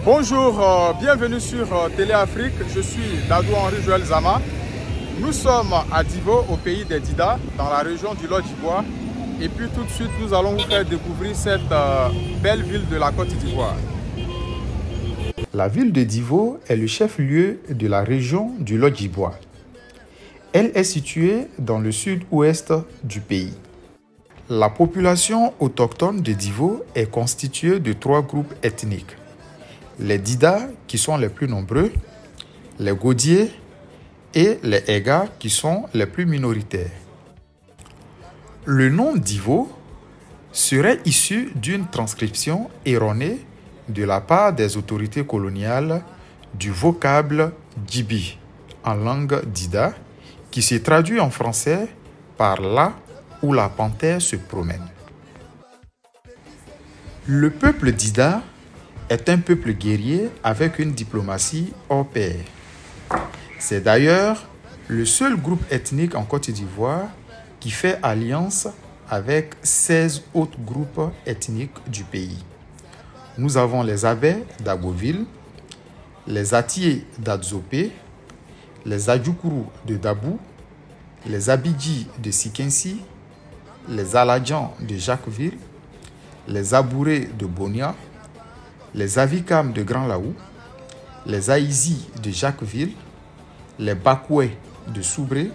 Bonjour, bienvenue sur Télé Afrique. Je suis Dadou Henri Joël Zama. Nous sommes à Divo, au pays des Dida, dans la région du Lot d'Ivoire. Et puis tout de suite, nous allons vous faire découvrir cette belle ville de la Côte d'Ivoire. La ville de Divo est le chef-lieu de la région du Lot d'Ivoire. Elle est située dans le sud-ouest du pays. La population autochtone de Divo est constituée de 3 groupes ethniques. Les Dida, qui sont les plus nombreux, les Godiers et les Ega, qui sont les plus minoritaires. Le nom Divo serait issu d'une transcription erronée de la part des autorités coloniales du vocable Djibi en langue Dida, qui se traduit en français par là où la panthère se promène. Le peuple Dida est un peuple guerrier avec une diplomatie hors pair. C'est d'ailleurs le seul groupe ethnique en Côte d'Ivoire qui fait alliance avec 16 autres groupes ethniques du pays. Nous avons les Abé d'Agoville, les Atié d'Adzopé, les Adjoukuru de Dabou, les Abidji de Sikensi, les Aladjan de Jacquesville, les Abouré de Bonia, les Avikam de Grand Laou, les Aïzi de Jacquesville, les Bakoué de Soubré,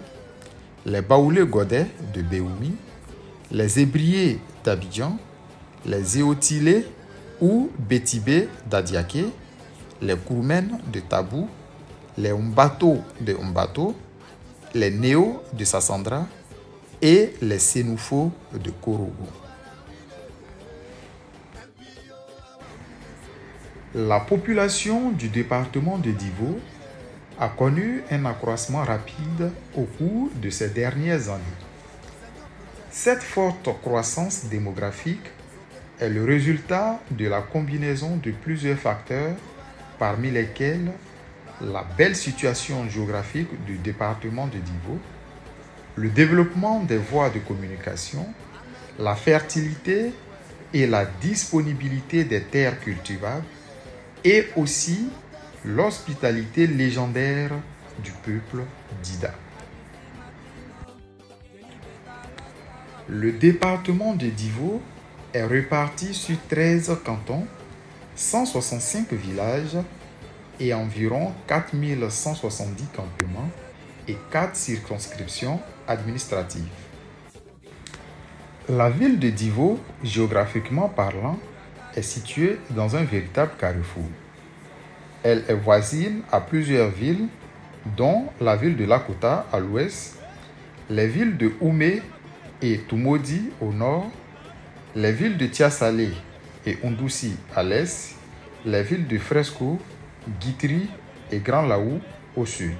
les Baoulé Godet de Béoumi, les Ébriés d'Abidjan, les Éotilés ou Bétibé d'Adiaké, les Kourmènes de Tabou, les Umbato de Umbato, les Néo de Sassandra et les Sénoufo de Korogo. La population du département de Divo a connu un accroissement rapide au cours de ces dernières années. Cette forte croissance démographique est le résultat de la combinaison de plusieurs facteurs, parmi lesquels la belle situation géographique du département de Divo, le développement des voies de communication, la fertilité et la disponibilité des terres cultivables, et aussi l'hospitalité légendaire du peuple Dida. Le département de Divo est réparti sur 13 cantons, 165 villages et environ 4170 campements et 4 circonscriptions administratives. La ville de Divo, géographiquement parlant, est située dans un véritable carrefour. Elle est voisine à plusieurs villes, dont la ville de Lakota à l'ouest, les villes de Oumé et Toumodi au nord, les villes de Tiasalé et Ondoussi à l'est, les villes de Fresco, Guitry et Grand Laou au sud.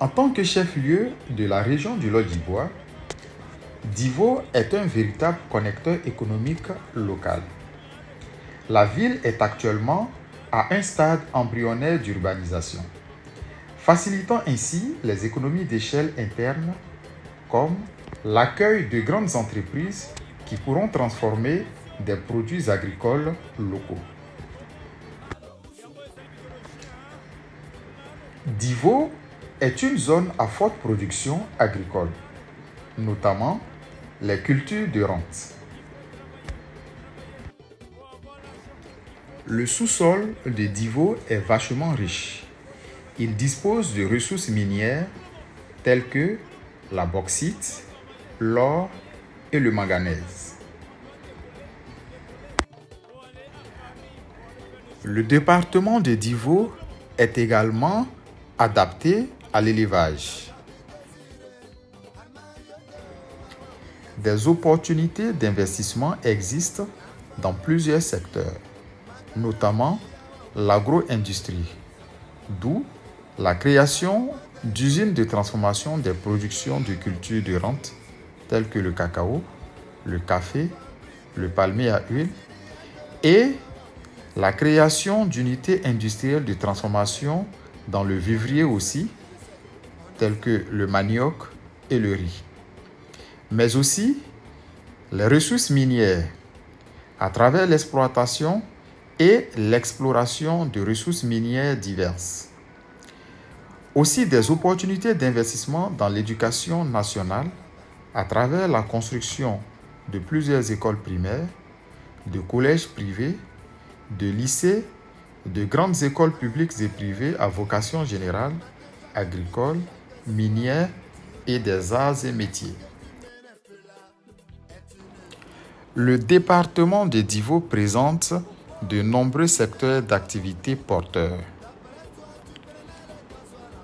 En tant que chef-lieu de la région du Lot d'Ivoire, Divo est un véritable connecteur économique local. La ville est actuellement à un stade embryonnaire d'urbanisation, facilitant ainsi les économies d'échelle internes comme l'accueil de grandes entreprises qui pourront transformer des produits agricoles locaux. Divo est une zone à forte production agricole, notamment les cultures de rente. Le sous-sol de Divo est vachement riche. Il dispose de ressources minières telles que la bauxite, l'or et le manganèse. Le département de Divo est également adapté à l'élevage. Des opportunités d'investissement existent dans plusieurs secteurs, notamment l'agro-industrie, d'où la création d'usines de transformation des productions de cultures de rente telles que le cacao, le café, le palmier à huile et la création d'unités industrielles de transformation dans le vivrier aussi, telles que le manioc et le riz. Mais aussi les ressources minières, à travers l'exploitation et l'exploration de ressources minières diverses. Aussi des opportunités d'investissement dans l'éducation nationale à travers la construction de plusieurs écoles primaires, de collèges privés, de lycées, de grandes écoles publiques et privées à vocation générale, agricole, minière et des arts et métiers. Le département de Divo présente de nombreux secteurs d'activité porteurs.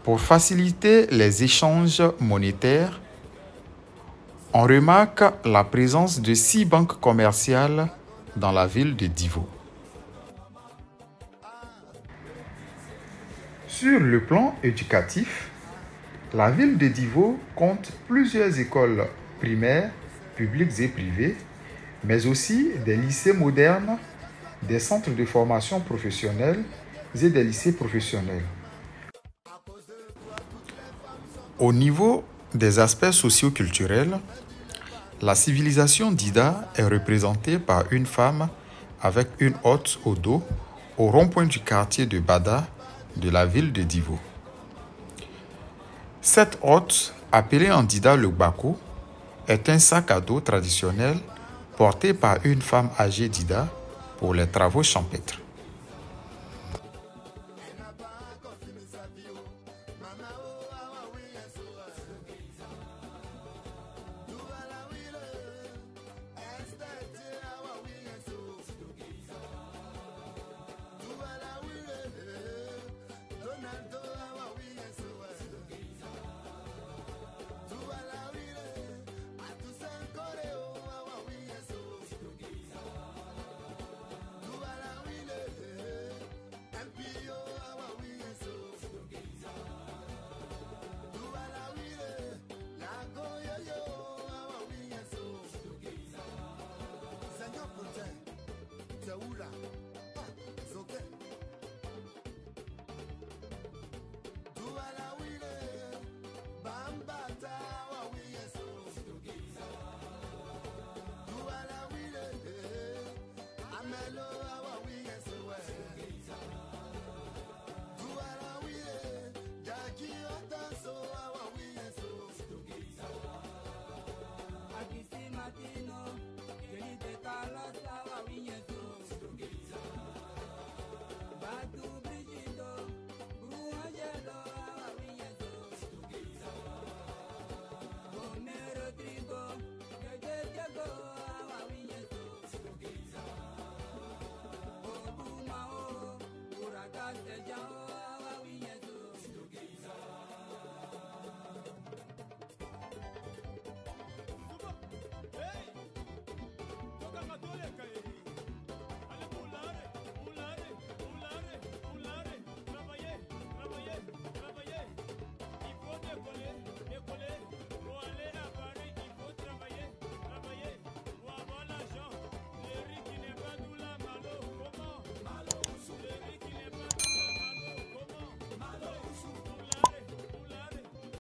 Pour faciliter les échanges monétaires, on remarque la présence de 6 banques commerciales dans la ville de Divo. Sur le plan éducatif, la ville de Divo compte plusieurs écoles primaires, publiques et privées, mais aussi des lycées modernes, des centres de formation professionnelle et des lycées professionnels. Au niveau des aspects socio-culturels, la civilisation d'Ida est représentée par une femme avec une hotte au dos au rond-point du quartier de Bada de la ville de Divo. Cette hotte, appelée en Dida le Bako, est un sac à dos traditionnel porté par une femme âgée d'Ida pour les travaux champêtres.